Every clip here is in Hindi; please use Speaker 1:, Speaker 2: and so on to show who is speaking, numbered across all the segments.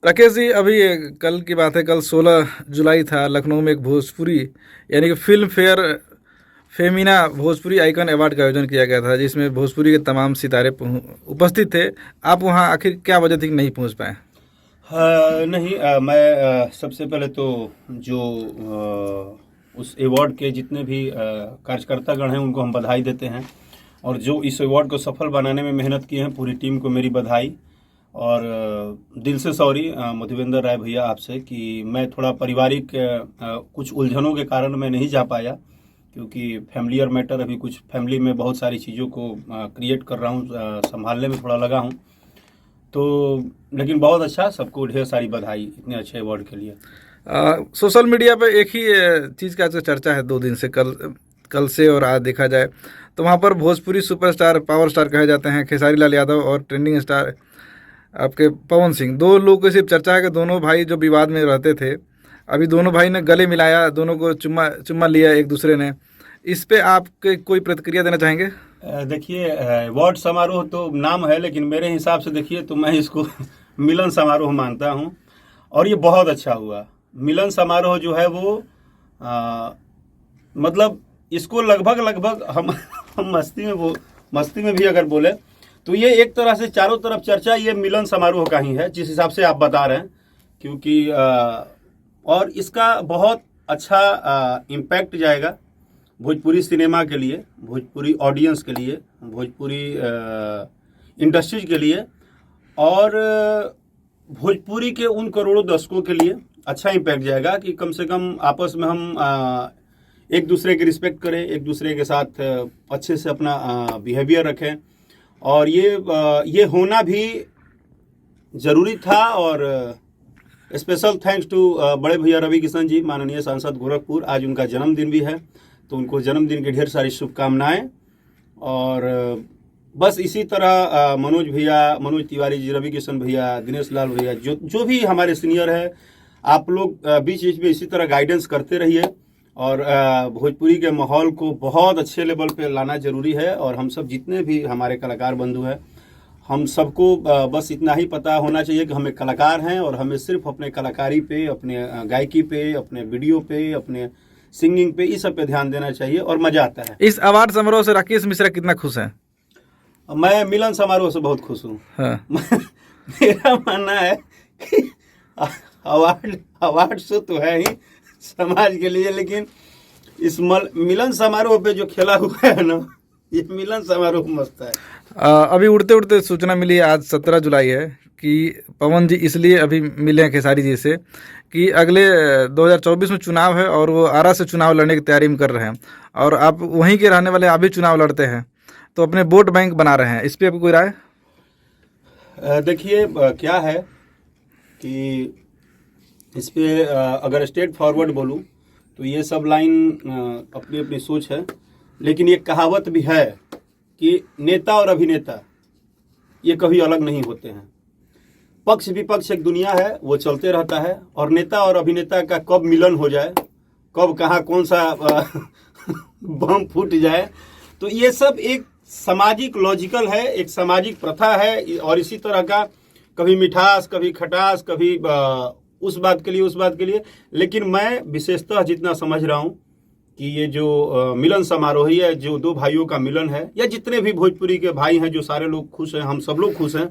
Speaker 1: राकेश जी, अभी कल की बात है, कल 16 जुलाई था, लखनऊ में एक भोजपुरी यानी कि film fair Femina Bhojpuri icon award का आयोजन किया गया था, जिसमें भोजपुरी के तमाम सितारे उपस्थित थे। आप वहां आखिर क्या वजह थी कि नहीं पहुंच पाए?
Speaker 2: हाँ, नहीं मैं सबसे पहले तो जो उस अवार्ड के जितने भी कार्यकर्तागण हैं उनको हम बधाई देते हैं, और जो इस अवार्ड को सफल बनाने में मेहनत की हैं पूरी टीम को मेरी बधाई। और दिल से सॉरी मधुवेंद्र राय भैया आपसे कि मैं थोड़ा पारिवारिक कुछ उलझनों के कारण मैं नहीं जा पाया, क्योंकि फैमिलियर मैटर अभी कुछ फैमिली में बहुत सारी चीज़ों को क्रिएट कर रहा हूँ, संभालने में थोड़ा लगा हूँ। तो लेकिन बहुत अच्छा, सबको ढेर सारी बधाई इतने अच्छे अवार्ड के लिए।
Speaker 1: सोशल मीडिया पे एक ही चीज़ का जो चर्चा है 2 दिन से, कल कल से और आज देखा जाए तो वहाँ पर भोजपुरी सुपरस्टार पावर स्टार कहे जाते हैं खेसारी लाल यादव और ट्रेंडिंग स्टार आपके पवन सिंह, 2 लोग की सिर्फ चर्चा है कि दोनों भाई जो विवाद में रहते थे, अभी दोनों भाई ने गले मिलाया, दोनों को चुम्मा चुम्मा लिया एक दूसरे ने। इस पे आपके कोई प्रतिक्रिया देना चाहेंगे?
Speaker 2: देखिए, अवार्ड समारोह तो नाम है, लेकिन मेरे हिसाब से देखिए तो मैं इसको मिलन समारोह मानता हूँ। और ये बहुत अच्छा हुआ मिलन समारोह जो है वो आ, मतलब इसको लगभग लगभग हम मस्ती में भी अगर बोले तो ये एक तरह से चारों तरफ चर्चा ये मिलन समारोह का ही है, जिस हिसाब से आप बता रहे हैं। क्योंकि और इसका बहुत अच्छा इम्पैक्ट जाएगा भोजपुरी सिनेमा के लिए, भोजपुरी ऑडियंस के लिए, भोजपुरी इंडस्ट्रीज के लिए, और भोजपुरी के उन करोड़ों दर्शकों के लिए अच्छा इम्पैक्ट जाएगा कि कम से कम आपस में हम एक दूसरे की रिस्पेक्ट करें, एक दूसरे के साथ अच्छे से अपना बिहेवियर रखें। और ये होना भी ज़रूरी था। और स्पेशल थैंक्स टू बड़े भैया रवि किशन जी, माननीय सांसद गोरखपुर, आज उनका जन्मदिन भी है, तो उनको जन्मदिन की ढेर सारी शुभकामनाएं। और बस इसी तरह मनोज तिवारी जी, रवि किशन भैया, दिनेश लाल भैया, जो भी हमारे सीनियर है, आप लोग बीच बीच में इसी तरह गाइडेंस करते रहिए। और भोजपुरी के माहौल को बहुत अच्छे लेवल पे लाना जरूरी है। और हम सब जितने भी हमारे कलाकार बंधु हैं, हम सबको बस इतना ही पता होना चाहिए कि हम एक कलाकार हैं, और हमें सिर्फ अपने कलाकारी पे, अपने गायकी पे, अपने वीडियो पे, अपने सिंगिंग पे, इस सब पे ध्यान देना चाहिए और मजा आता है।
Speaker 1: इस अवार्ड समारोह से राकेश मिश्रा कितना खुश हैं?
Speaker 2: मैं मिलन समारोह से बहुत खुश हूँ।
Speaker 1: हाँ।
Speaker 2: मेरा मानना है कि अवार्ड से तो है ही समाज के लिए, लेकिन इस मिलन समारोह पे जो खेला हुआ है ना, ये मिलन समारोह मस्त है।
Speaker 1: अभी उड़ते उड़ते सूचना मिली है, आज 17 जुलाई है, कि पवन जी इसलिए अभी मिले हैं खेसारी जी से कि अगले 2024 में चुनाव है और वो आरा से चुनाव लड़ने की तैयारी में कर रहे हैं, और आप वहीं के रहने वाले, आप भी चुनाव लड़ते हैं, तो अपने वोट बैंक बना रहे हैं। इस पर आपको कोई राय?
Speaker 2: देखिए, क्या है कि इस पे अगर स्ट्रेट फॉरवर्ड बोलूँ तो ये सब लाइन अपनी अपनी सोच है, लेकिन ये कहावत भी है कि नेता और अभिनेता ये कभी अलग नहीं होते हैं। पक्ष विपक्ष एक दुनिया है, वो चलते रहता है, और नेता और अभिनेता का कब मिलन हो जाए, कब कहाँ कौन सा बम फूट जाए, तो ये सब एक सामाजिक लॉजिकल है, एक सामाजिक प्रथा है। और इसी तरह का कभी मिठास, कभी खटास, कभी उस बात के लिए, उस बात के लिए। लेकिन मैं विशेषतः जितना समझ रहा हूँ कि ये जो मिलन समारोह है, जो 2 भाइयों का मिलन है, या जितने भी भोजपुरी के भाई हैं, जो सारे लोग खुश हैं, हम सब लोग खुश हैं,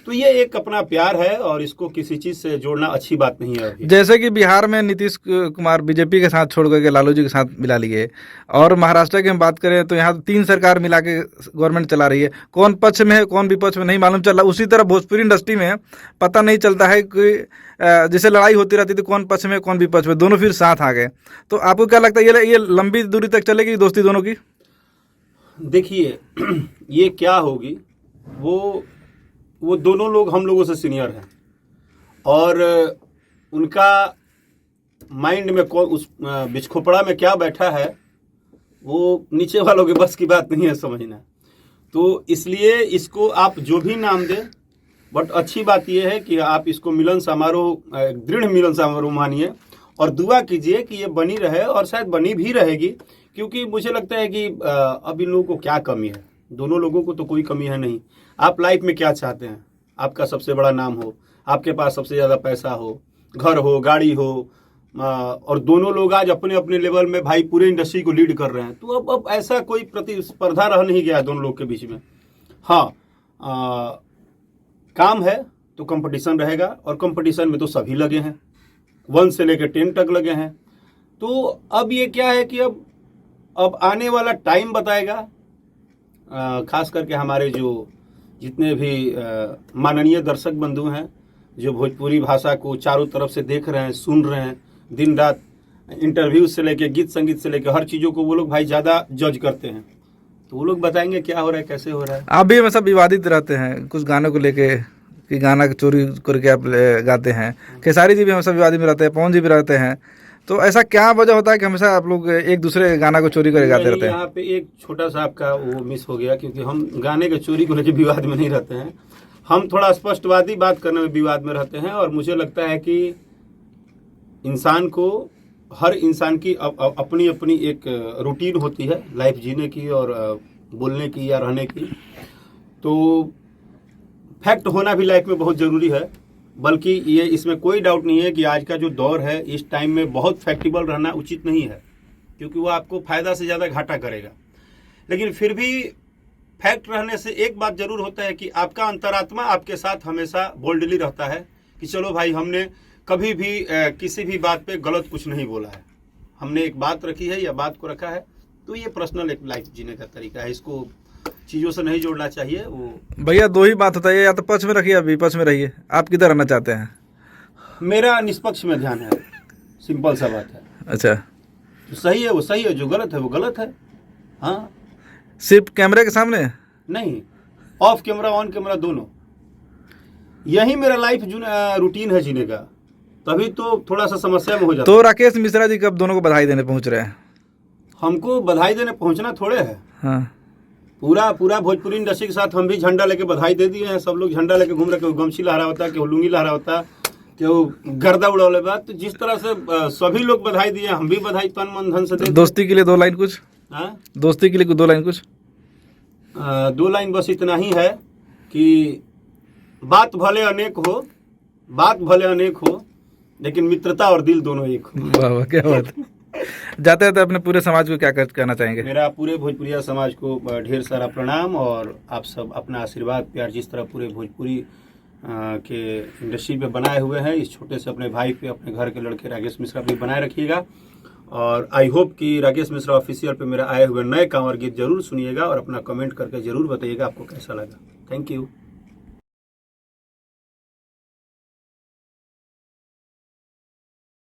Speaker 2: तो ये एक अपना प्यार है, और इसको किसी चीज से जोड़ना अच्छी बात नहीं है अभी।
Speaker 1: जैसे कि बिहार में नीतीश कुमार बीजेपी के साथ छोड़ करके लालू जी के साथ मिला लिए, और महाराष्ट्र की हम बात करें तो यहाँ 3 सरकार मिला के गवर्नमेंट चला रही है, कौन पक्ष में है कौन विपक्ष में नहीं मालूम चल रहा। उसी तरह भोजपुरी इंडस्ट्री में पता नहीं चलता है कि जैसे लड़ाई होती रहती थी कौन पक्ष में कौन विपक्ष में, दोनों फिर साथ आ गए। तो आपको क्या लगता है ये लंबी दूरी तक चलेगी दोस्ती दोनों की?
Speaker 2: देखिए, ये क्या होगी, वो दोनों लोग हम लोगों से सीनियर हैं, और उनका माइंड में कौन उस बिछखोपड़ा में क्या बैठा है, वो नीचे वालों के बस की बात नहीं है समझना। तो इसलिए इसको आप जो भी नाम दें, बट अच्छी बात यह है कि आप इसको मिलन समारोह, दृढ़ मिलन समारोह मानिए, और दुआ कीजिए कि ये बनी रहे, और शायद बनी भी रहेगी। क्योंकि मुझे लगता है कि अब इन लोगों को क्या कमी है, दोनों लोगों को तो कोई कमी है नहीं। आप लाइफ में क्या चाहते हैं? आपका सबसे बड़ा नाम हो, आपके पास सबसे ज़्यादा पैसा हो, घर हो, गाड़ी हो, और दोनों लोग आज अपने अपने लेवल में भाई पूरे इंडस्ट्री को लीड कर रहे हैं, तो अब ऐसा कोई प्रतिस्पर्धा रह नहीं गया है दोनों लोग के बीच में। हाँ, काम है तो कंपटीशन रहेगा, और कंपटीशन में तो सभी लगे हैं, 1 से लेकर 10 तक लगे हैं। तो अब ये क्या है कि अब आने वाला टाइम बताएगा, खास करके हमारे जो जितने भी माननीय दर्शक बंधु हैं जो भोजपुरी भाषा को चारों तरफ से देख रहे हैं, सुन रहे हैं, दिन रात इंटरव्यू से लेके गीत संगीत से लेके हर चीज़ों को वो लोग भाई ज़्यादा जज करते हैं, तो वो लोग बताएंगे क्या हो रहा है, कैसे हो रहा है।
Speaker 1: आप भी हमेशा विवादित रहते हैं कुछ गानों को लेके कि गाना चोरी करके आप गाते हैं, खेसारी जी भी हमेशा विवादित में रहते हैं, पवन जी भी रहते हैं, तो ऐसा क्या वजह होता है कि हमेशा आप लोग एक दूसरे गाना को चोरी करके गाते रहते हैं?
Speaker 2: यहाँ पे एक छोटा सा आपका वो मिस हो गया, क्योंकि हम गाने के चोरी को लेकर विवाद में नहीं रहते हैं, हम थोड़ा स्पष्टवादी बात करने में विवाद में रहते हैं। और मुझे लगता है कि इंसान को, हर इंसान की अपनी अपनी एक रूटीन होती है लाइफ जीने की और बोलने की या रहने की, तो फैक्ट होना भी लाइफ में बहुत ज़रूरी है। बल्कि ये इसमें कोई डाउट नहीं है कि आज का जो दौर है इस टाइम में बहुत फैक्टेबल रहना उचित नहीं है, क्योंकि वो आपको फ़ायदा से ज़्यादा घाटा करेगा। लेकिन फिर भी फैक्ट रहने से एक बात जरूर होता है कि आपका अंतरात्मा आपके साथ हमेशा बोल्डली रहता है कि चलो भाई, हमने कभी भी किसी भी बात पे गलत कुछ नहीं बोला है, हमने एक बात रखी है या बात को रखा है, तो ये पर्सनल एक लाइफ जीने का तरीका है, इसको चीज़ों से नहीं जोड़ना चाहिए। वो
Speaker 1: भैया दो ही बात होता है, या तो पक्ष में रखिए या विपक्ष में रहिए, आप किधर रहना चाहते हैं?
Speaker 2: मेरा निष्पक्ष में ध्यान है, सिंपल सा बात है।
Speaker 1: अच्छा,
Speaker 2: जो सही है वो सही है, जो गलत है वो गलत है। हाँ,
Speaker 1: सिर्फ कैमरे के सामने
Speaker 2: नहीं, ऑफ कैमरा ऑन कैमरा दोनों, यही मेरा लाइफ रूटीन है जीने का, तभी तो थोड़ा सा समस्या में हो जाता
Speaker 1: तो
Speaker 2: है।
Speaker 1: राकेश मिश्रा जी कब दोनों को बधाई देने पहुंच रहे हैं?
Speaker 2: हमको बधाई देने पहुंचना थोड़े है,
Speaker 1: हाँ,
Speaker 2: पूरा भोजपुरी इंडस्ट्री के साथ हम भी झंडा लेके बधाई दे दिए हैं। सब लोग झंडा लेके घूम रहे, केहू गमछी लहरा होता है, केहू लुंगी लहरा होता है, केहू गर्दा उड़ाले बात, तो जिस तरह से सभी लोग बधाई दिए, हम भी बधाई तन मन धन से दे।
Speaker 1: दोस्ती के लिए 2 लाइन कुछ?
Speaker 2: हाँ,
Speaker 1: दोस्ती के लिए 2 लाइन कुछ?
Speaker 2: 2 लाइन बस इतना ही है कि बात भले अनेक हो, लेकिन मित्रता और दिल दोनों एक हो।
Speaker 1: वाह वाह, क्या बात है। जाते हैं तो अपने पूरे समाज को क्या कहना चाहेंगे?
Speaker 2: मेरा पूरे भोजपुरिया समाज को ढेर सारा प्रणाम, और आप सब अपना आशीर्वाद प्यार जिस तरह पूरे भोजपुरी के इंडस्ट्री पे बनाए हुए हैं, इस छोटे से अपने भाई पे, अपने घर के लड़के राकेश मिश्रा पे बनाए रखिएगा। और आई होप कि राकेश मिश्रा ऑफिशियल पे मेरा आए हुए नए कांवर गीत जरूर सुनिएगा और अपना कमेंट करके जरूर बताइएगा आपको कैसा लगा। Thank you.